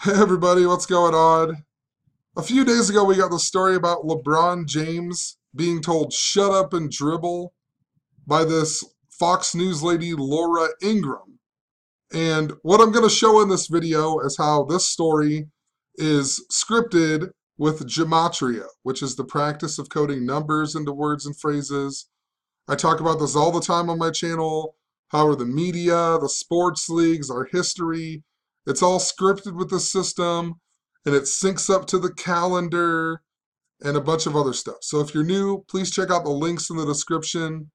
Hey everybody, what's going on? A few days ago, we got the story about LeBron James being told shut up and dribble by this Fox News lady, Laura Ingraham. And what I'm going to show in this video is how this story is scripted with gematria, which is the practice of coding numbers into words and phrases. I talk about this all the time on my channel. How are the media, the sports leagues, our history. It's all scripted with this system, and it syncs up to the calendar and a bunch of other stuff. So if you're new, please check out the links in the description.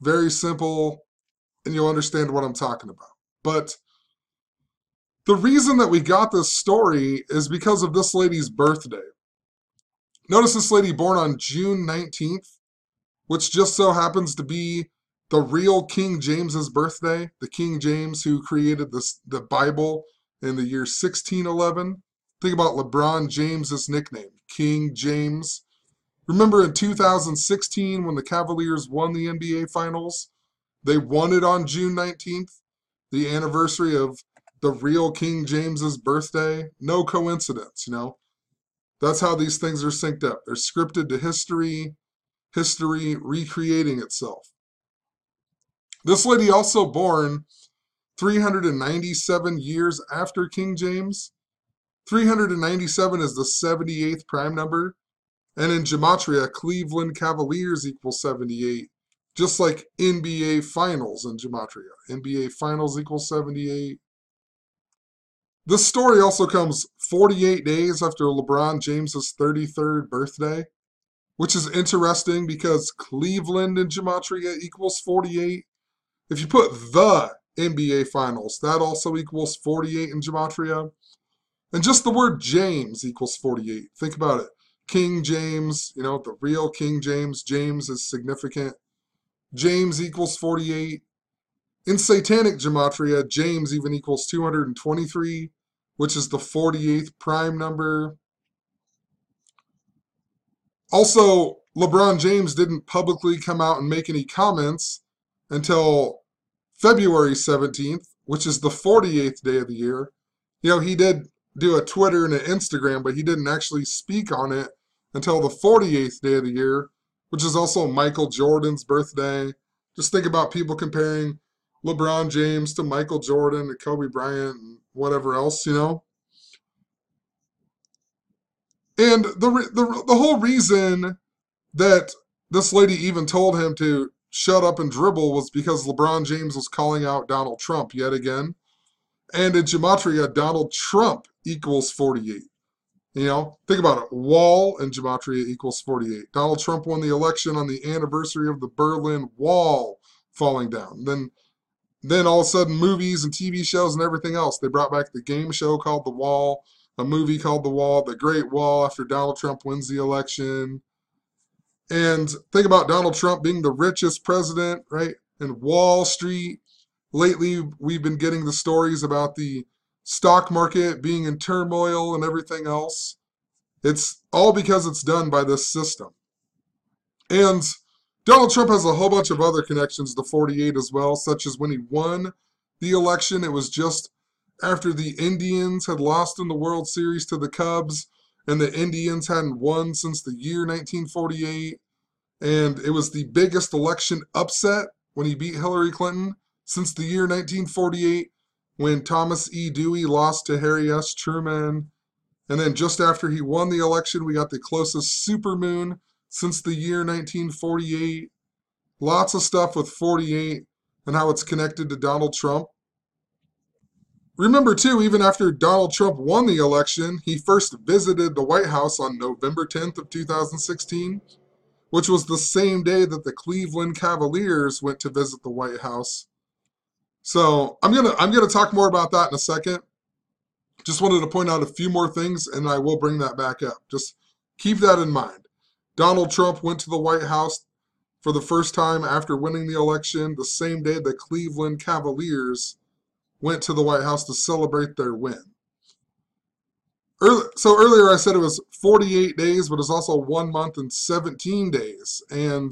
Very simple, and you'll understand what I'm talking about. But the reason that we got this story is because of this lady's birthday. Notice this lady born on June 19th, which just so happens to be the real King James's birthday, the King James who created the Bible in the year 1611. Think about LeBron James's nickname, King James. Remember in 2016 when the Cavaliers won the NBA Finals? They won it on June 19th, the anniversary of the real King James's birthday. No coincidence, you know. That's how these things are synced up. They're scripted to history recreating itself. This lady also born 397 years after King James. 397 is the 78th prime number. And in gematria, Cleveland Cavaliers equals 78. Just like NBA Finals in gematria. NBA Finals equals 78. This story also comes 48 days after LeBron James's 33rd birthday, which is interesting because Cleveland in gematria equals 48. If you put the NBA Finals, that also equals 48 in gematria. And just the word James equals 48. Think about it. King James, you know, the real King James. James is significant. James equals 48. In satanic gematria, James even equals 223, which is the 48th prime number. Also, LeBron James didn't publicly come out and make any comments until February 17th, which is the 48th day of the year. You know, he did do a Twitter and an Instagram, but he didn't actually speak on it until the 48th day of the year, which is also Michael Jordan's birthday. Just think about people comparing LeBron James to Michael Jordan and Kobe Bryant and whatever else, you know. And the whole reason that this lady even told him to shut up and dribble was because LeBron James was calling out Donald Trump yet again. And in gematria, Donald Trump equals 48. You know, think about it. Wall in gematria equals 48. Donald Trump won the election on the anniversary of the Berlin Wall falling down. Then all of a sudden, movies and TV shows and everything else. They brought back the game show called The Wall, a movie called The Wall, The Great Wall after Donald Trump wins the election. And think about Donald Trump being the richest president, right? And Wall Street. Lately, we've been getting the stories about the stock market being in turmoil and everything else. It's all because it's done by this system. And Donald Trump has a whole bunch of other connections to 48 as well, such as when he won the election, it was just after the Indians had lost in the World Series to the Cubs, and the Indians hadn't won since the year 1948. And it was the biggest election upset when he beat Hillary Clinton since the year 1948, when Thomas E. Dewey lost to Harry S. Truman. And then just after he won the election, we got the closest supermoon since the year 1948. Lots of stuff with 48 and how it's connected to Donald Trump. Remember, too, even after Donald Trump won the election, he first visited the White House on November 10th of 2016, which was the same day that the Cleveland Cavaliers went to visit the White House. So I'm gonna talk more about that in a second. Just wanted to point out a few more things, and I will bring that back up. Just keep that in mind. Donald Trump went to the White House for the first time after winning the election, the same day the Cleveland Cavaliers went to the White House to celebrate their win. So earlier I said it was 48 days, but it's also 1 month and 17 days. And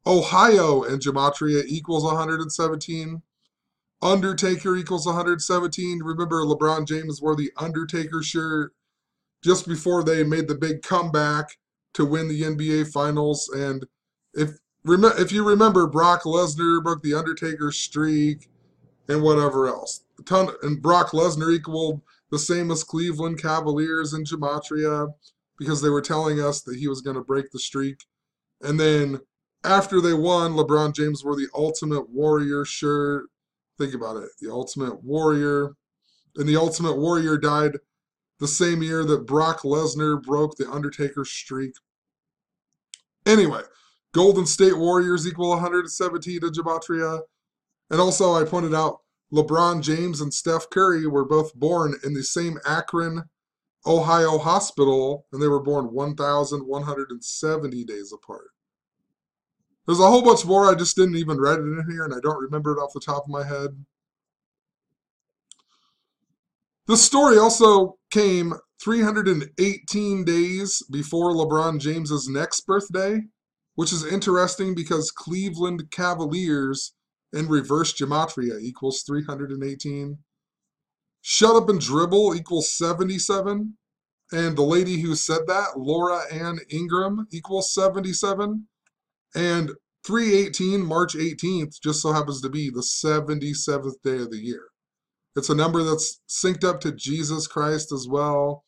Ohio in gematria equals 117. Undertaker equals 117. Remember, LeBron James wore the Undertaker shirt just before they made the big comeback to win the NBA Finals. And if you remember, Brock Lesnar broke the Undertaker streak and whatever else. And Brock Lesnar equaled the same as Cleveland Cavaliers in Gematria because they were telling us that he was going to break the streak. And then after they won, LeBron James wore the Ultimate Warrior shirt. Think about it. The Ultimate Warrior. And the Ultimate Warrior died the same year that Brock Lesnar broke the Undertaker streak. Anyway, Golden State Warriors equal 117 to Gematria. And also, I pointed out LeBron James and Steph Curry were both born in the same Akron, Ohio hospital, and they were born 1,170 days apart. There's a whole bunch more. I just didn't even write it in here, and I don't remember it off the top of my head. This story also came 318 days before LeBron James's next birthday, which is interesting because Cleveland Cavaliers in reverse gematria equals 318. Shut Up and Dribble equals 77. And the lady who said that, Laura Ann Ingram, equals 77. And 318, March 18th, just so happens to be the 77th day of the year. It's a number that's synced up to Jesus Christ as well.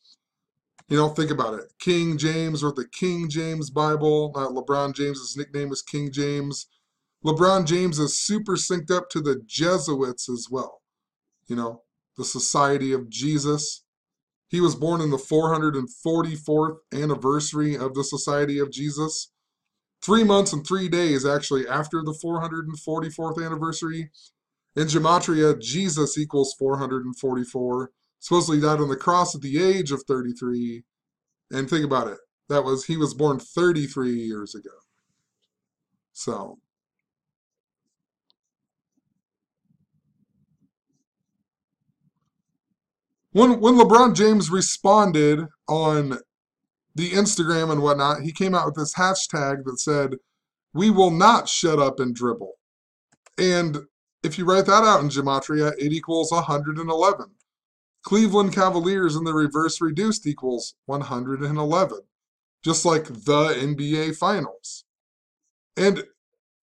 You know, think about it. King James wrote the King James Bible. LeBron James's nickname is King James. LeBron James is super synced up to the Jesuits as well. You know, the Society of Jesus. He was born in the 444th anniversary of the Society of Jesus. 3 months and 3 days actually after the 444th anniversary. In Gematria, Jesus equals 444. Supposedly died on the cross at the age of 33. And think about it. He was born 33 years ago. So, when LeBron James responded on the Instagram and whatnot, he came out with this hashtag that said, "We will not shut up and dribble." And if you write that out in Gematria, it equals 111. Cleveland Cavaliers in the reverse reduced equals 111. Just like the NBA Finals. And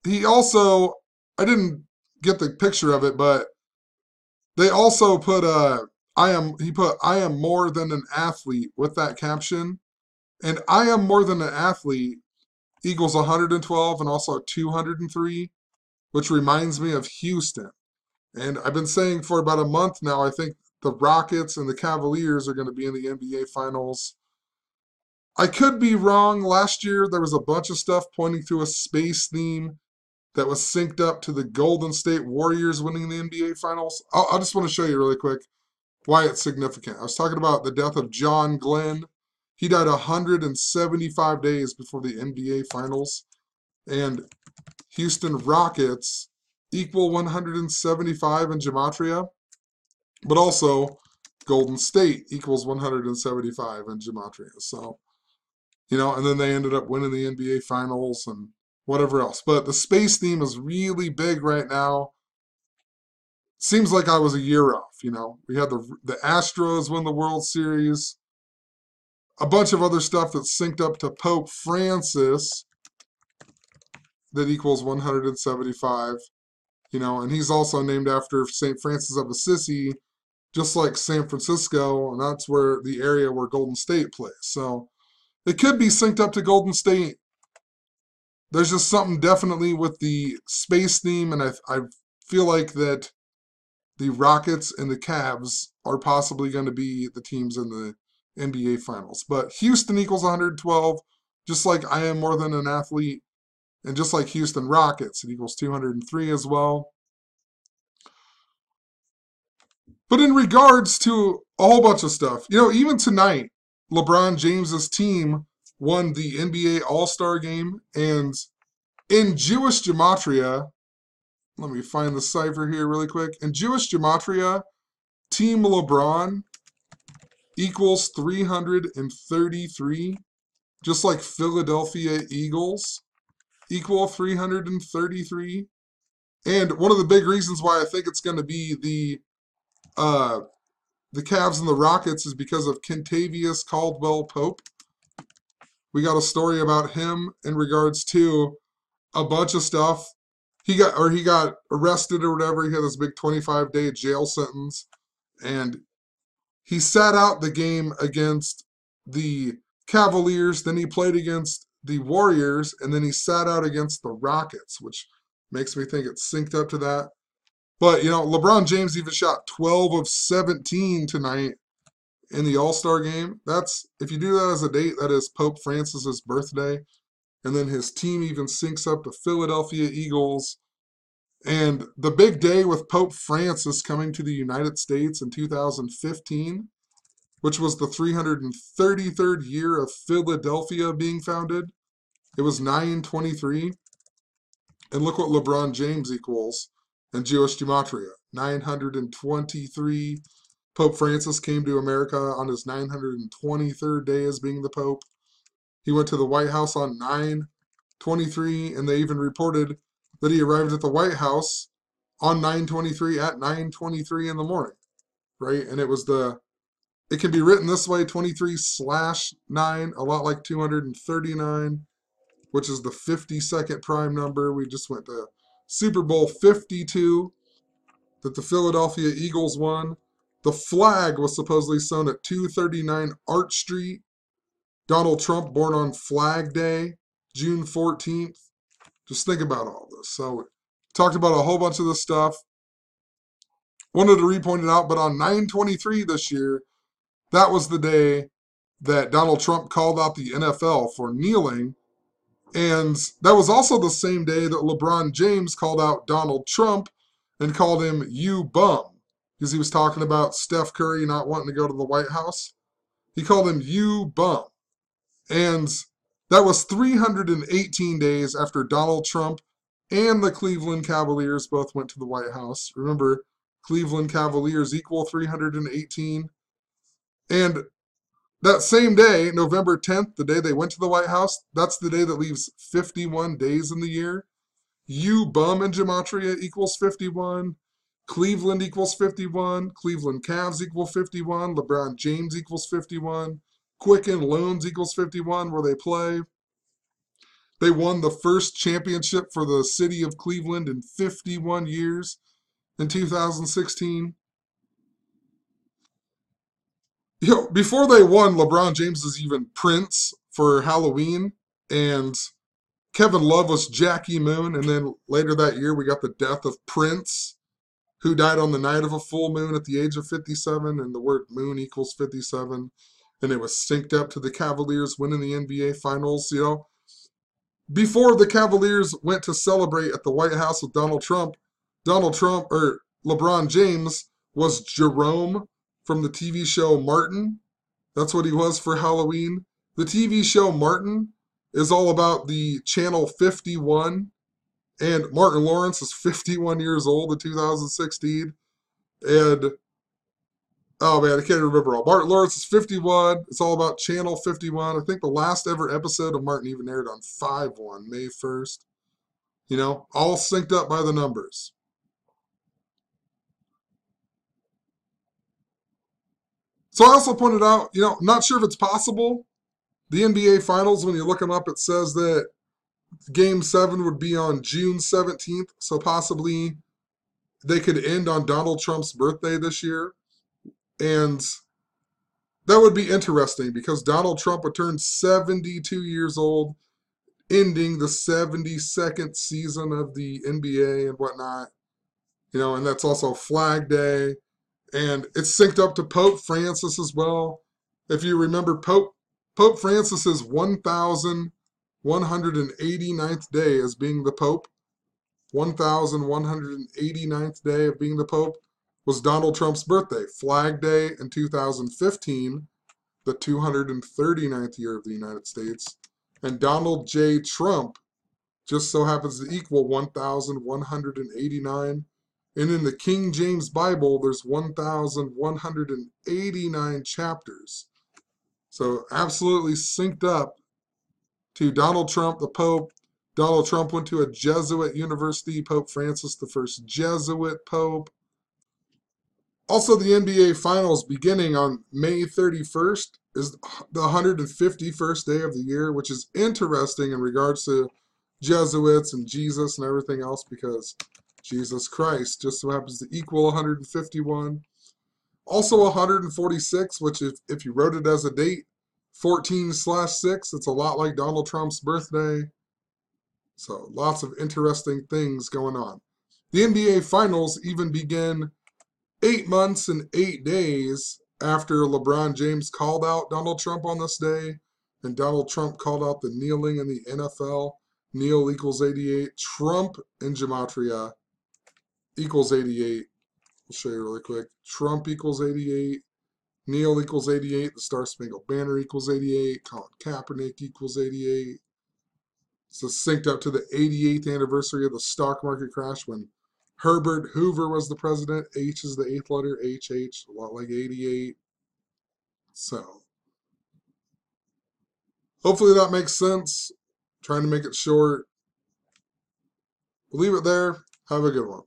he also, I didn't get the picture of it, but they also put I am more than an athlete with that caption. And I am more than an athlete equals 112 and also 203, which reminds me of Houston. And I've been saying for about a month now, I think the Rockets and the Cavaliers are going to be in the NBA Finals. I could be wrong. Last year, there was a bunch of stuff pointing to a space theme that was synced up to the Golden State Warriors winning the NBA Finals. I just want to show you really quick why it's significant. I was talking about the death of John Glenn. He died 175 days before the NBA Finals. And Houston Rockets equal 175 in Gematria, but also Golden State equals 175 in Gematria. So, you know, and then they ended up winning the NBA Finals and whatever else. But the space theme is really big right now. Seems like I was a year off, you know. We had the Astros win the World Series. A bunch of other stuff that's synced up to Pope Francis that equals 175. You know, and he's also named after St. Francis of Assisi, just like San Francisco, and that's where the area where Golden State plays. So it could be synced up to Golden State. There's just something definitely with the space theme, and I feel like that the Rockets and the Cavs are possibly going to be the teams in the NBA Finals. But Houston equals 112, just like I am more than an athlete, and just like Houston Rockets, it equals 203 as well. But in regards to a whole bunch of stuff, you know, even tonight, LeBron James's team won the NBA All-Star Game, and in Jewish Gematria, let me find the cipher here really quick. In Jewish Gematria, Team LeBron equals 333, just like Philadelphia Eagles equal 333. And one of the big reasons why I think it's going to be the Cavs and the Rockets is because of Kentavious Caldwell Pope. We got a story about him in regards to a bunch of stuff. He got arrested or whatever. He had this big 25-day jail sentence, and he sat out the game against the Cavaliers. Then he played against the Warriors, and then he sat out against the Rockets, which makes me think it's synced up to that. But, LeBron James even shot 12 of 17 tonight in the All-Star game. If you do that as a date, that is Pope Francis's birthday. And then his team even syncs up the Philadelphia Eagles. And the big day with Pope Francis coming to the United States in 2015, which was the 333rd year of Philadelphia being founded. It was 923. And look what LeBron James equals in Jewish gematria. 923. Pope Francis came to America on his 923rd day as being the Pope. He went to the White House on 923, and they even reported that he arrived at the White House on 923 at 923 in the morning, right? And it can be written this way, 23/9, a lot like 239, which is the 52nd prime number. We just went to Super Bowl 52 that the Philadelphia Eagles won. The flag was supposedly sewn at 239 Arch Street. Donald Trump born on Flag Day, June 14th. Just think about all this. So, talked about a whole bunch of this stuff. Wanted to repoint it out, but on 9/23 this year, that was the day that Donald Trump called out the NFL for kneeling. And that was also the same day that LeBron James called out Donald Trump and called him "you bum," because he was talking about Steph Curry not wanting to go to the White House. He called him "you bum." And that was 318 days after Donald Trump and the Cleveland Cavaliers both went to the White House. Remember, Cleveland Cavaliers equal 318. And that same day, November 10th, the day they went to the White House, that's the day that leaves 51 days in the year. You bum in gematria equals 51. Cleveland equals 51. Cleveland Cavs equal 51. LeBron James equals 51. Quicken Loans equals 51, where they play. They won the first championship for the city of Cleveland in 51 years in 2016. Before they won, LeBron James was even Prince for Halloween, and Kevin Love was Jackie Moon, and then later that year we got the death of Prince, who died on the night of a full moon at the age of 57, and the word moon equals 57, and it was synced up to the Cavaliers winning the NBA Finals. Before the Cavaliers went to celebrate at the White House with Donald Trump, LeBron James was Jerome from the TV show Martin. That's what he was for Halloween. The TV show Martin is all about the Channel 51, and Martin Lawrence is 51 years old in 2016. And, oh man, I can't remember all. Martin Lawrence is 51. It's all about Channel 51. I think the last ever episode of Martin even aired on 5/1, May 1st. All synced up by the numbers. So I also pointed out, I'm not sure if it's possible. The NBA Finals, when you look them up, it says that Game 7 would be on June 17th. So possibly they could end on Donald Trump's birthday this year. And that would be interesting because Donald Trump would turn 72 years old, ending the 72nd season of the NBA and whatnot. And that's also Flag Day. And it's synced up to Pope Francis as well. If you remember, Pope Francis's 1,189th day as being the Pope, 1,189th day of being the Pope, was Donald Trump's birthday, Flag Day in 2015, the 239th year of the United States. And Donald J. Trump just so happens to equal 1,189. And in the King James Bible, there's 1,189 chapters. So absolutely synced up to Donald Trump, the Pope, Donald Trump went to a Jesuit university. Pope Francis, the first Jesuit pope. Also, the NBA Finals beginning on May 31st is the 151st day of the year, which is interesting in regards to Jesuits and Jesus and everything else because Jesus Christ just so happens to equal 151. Also 146, which if you wrote it as a date, 14/6, it's a lot like Donald Trump's birthday. So lots of interesting things going on. The NBA Finals even begin 8 months and 8 days after LeBron James called out Donald Trump on this day, and Donald Trump called out the kneeling in the NFL. Kneel equals 88. Trump in gematria equals 88. I'll show you really quick. Trump equals 88. Kneel equals 88. The Star Spangled Banner equals 88. Colin Kaepernick equals 88. So synced up to the 88th anniversary of the stock market crash when Herbert Hoover was the president. H is the eighth letter. HH, a lot like 88. So hopefully that makes sense. Trying to make it short. We'll leave it there. Have a good one.